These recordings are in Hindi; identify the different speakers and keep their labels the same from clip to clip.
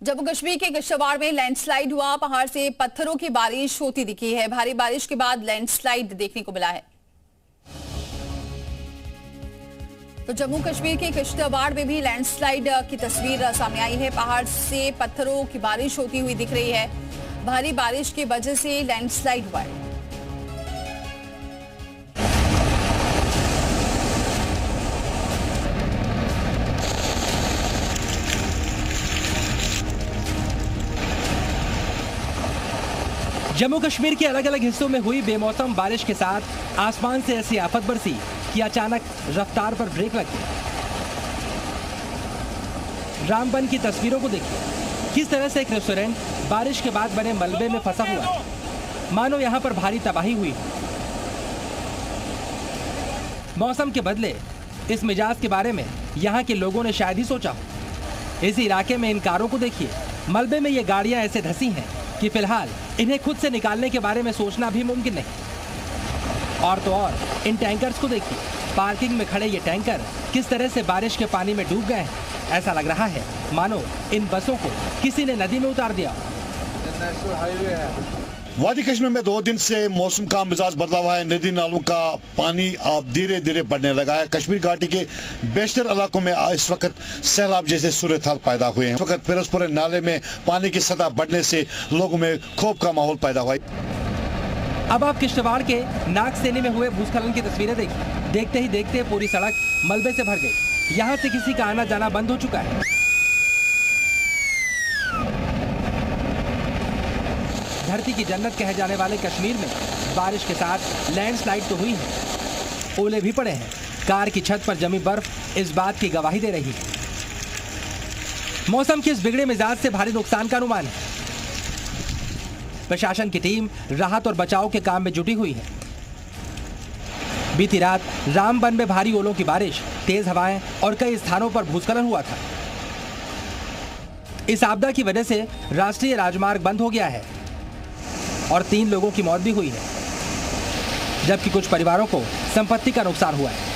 Speaker 1: जम्मू कश्मीर के किश्तवाड़ में लैंडस्लाइड हुआ। पहाड़ से पत्थरों की बारिश होती दिखी है। भारी बारिश के बाद लैंडस्लाइड देखने को मिला है। तो जम्मू कश्मीर के किश्तवाड़ में भी लैंडस्लाइड की तस्वीर सामने आई है। पहाड़ से पत्थरों की बारिश होती हुई दिख रही है। भारी बारिश की वजह से लैंडस्लाइड हुआ है।
Speaker 2: जम्मू कश्मीर के अलग अलग हिस्सों में हुई बेमौसम बारिश के साथ आसमान से ऐसी आफत बरसी कि अचानक रफ्तार पर ब्रेक लग गई। रामबन की तस्वीरों को देखिए, किस तरह से एक रेस्टोरेंट बारिश के बाद बने मलबे में फंसा हुआ है, मानो यहां पर भारी तबाही हुई। मौसम के बदले इस मिजाज के बारे में यहां के लोगों ने शायद ही सोचा हो। इस इलाके में इन कारों को देखिए, मलबे में ये गाड़ियां ऐसे धंसी हैं कि फिलहाल इन्हें खुद से निकालने के बारे में सोचना भी मुमकिन नहीं। और तो और इन टैंकर्स को देखिए, पार्किंग में खड़े ये टैंकर किस तरह से बारिश के पानी में डूब गए हैं। ऐसा लग रहा है मानो इन बसों को किसी ने नदी में उतार दिया।
Speaker 3: नेशनल हाईवे है। वादी कश्मीर में 2 दिन से मौसम का मिजाज बदला हुआ है। नदी नालों का पानी अब धीरे धीरे बढ़ने लगा है। कश्मीर घाटी के बेशतर इलाकों में इस वक्त सैलाब जैसे सूरत हाल पैदा हुए हैं। इस वक्त फिरोजपुर नाले में पानी की सतह बढ़ने से लोगों में खौफ का माहौल पैदा हुआ है।
Speaker 2: अब आप किश्तवाड़ के नागसेनी में हुए भूस्खलन की तस्वीरें देखिए। देखते ही देखते पूरी सड़क मलबे से भर गई। यहाँ से किसी का आना जाना बंद हो चुका है। धरती की जन्नत कहे जाने वाले कश्मीर में बारिश के साथ लैंडस्लाइड तो हुई है, ओले भी पड़े हैं। कार की छत पर जमी बर्फ इस बात की गवाही दे रही है। मौसम के इस बिगड़े मिजाज से भारी नुकसान का अनुमान है। प्रशासन की टीम राहत और बचाव के काम में जुटी हुई है। बीती रात रामबन में भारी ओलों की बारिश, तेज हवाएं और कई स्थानों पर भूस्खलन हुआ था। इस आपदा की वजह से राष्ट्रीय राजमार्ग बंद हो गया है और 3 लोगों की मौत भी हुई है, जबकि कुछ परिवारों को संपत्ति का नुकसान हुआ है।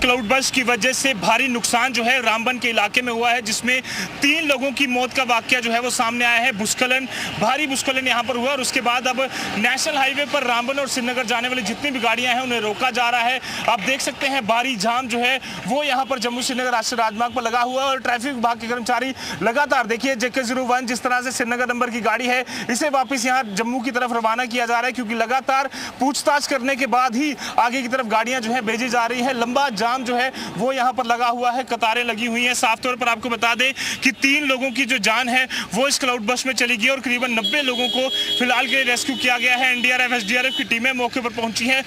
Speaker 4: क्लाउड बर्स्ट की वजह से भारी नुकसान जो है रामबन के इलाके में हुआ है, जिसमें 3 लोगों की मौत का वाकया जो है वो सामने आया है। भूस्खलन, भारी भूस्खलन यहाँ पर हुआ और उसके बाद अब नेशनल हाईवे पर रामबन और श्रीनगर जाने वाली जितनी भी गाड़ियां हैं उन्हें रोका जा रहा है। आप देख सकते हैं भारी जाम जो है वो यहाँ पर जम्मू श्रीनगर राष्ट्रीय राजमार्ग पर लगा हुआ है और ट्रैफिक विभाग के कर्मचारी लगातार, देखिए JK01 जिस तरह से श्रीनगर नंबर की गाड़ी है इसे वापस यहाँ जम्मू की तरफ रवाना किया जा रहा है, क्योंकि लगातार पूछताछ करने के बाद ही आगे की तरफ गाड़ियां जो है भेजी जा रही है। लंबा जाम जो है वो यहां पर लगा हुआ है, कतारें लगी हुई हैं। साफ तौर पर आपको बता दें कि 3 लोगों की जो जान है वो इस क्लाउड बर्स्ट में चली गई और करीबन 90 लोगों को फिलहाल के लिए रेस्क्यू किया गया है। NDRF SDRF की टीमें मौके पर पहुंची हैं।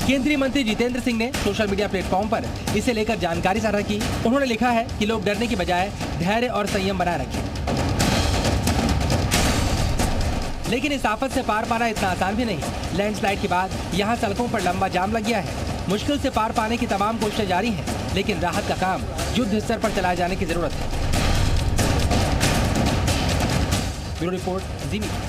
Speaker 2: केंद्रीय मंत्री जितेंद्र सिंह ने सोशल मीडिया प्लेटफॉर्म पर इसे लेकर जानकारी साझा की। उन्होंने लिखा है कि लोग डरने की बजाय धैर्य और संयम बनाए रखें। लेकिन इस आफत से पार पाना इतना आसान भी नहीं। लैंडस्लाइड के बाद यहाँ सड़कों पर लंबा जाम लग गया है। मुश्किल से पार पाने की तमाम कोशिशें जारी हैं, लेकिन राहत का काम युद्ध स्तर पर चलाए जाने की जरूरत है। ब्यूरो रिपोर्ट, ज़ी मीडिया।